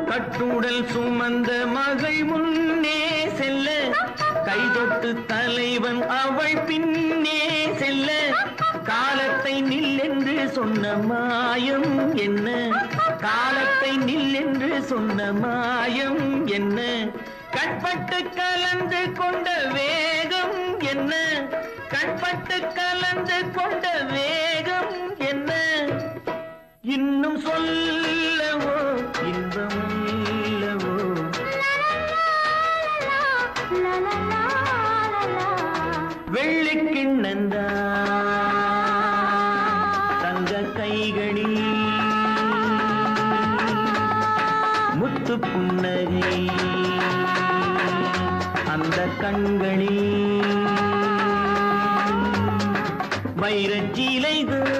கட்டுடல் சுமந்த மகள் முன்னே செல்ல கைதொட்டு தலைவன் அவள் பின்னே செல்ல காலத்தை நில்லென்று சொன்ன மாயம் என்ன காலத்தை நில்லென்று சொன்ன மாயம் என்ன கண்பட்டு கலந்து கொண்ட வேகம் என்ன கண்பட்டு கலந்து கொண்ட வேகம் என்ன இன்னும் சொல்லவோ இன்பமில்லவோ வெள்ளிக்கிண்ணந்தா தங்க கைகளில் முத்து புன்னகை அந்த கண்களில் வைரச்சீலைகள்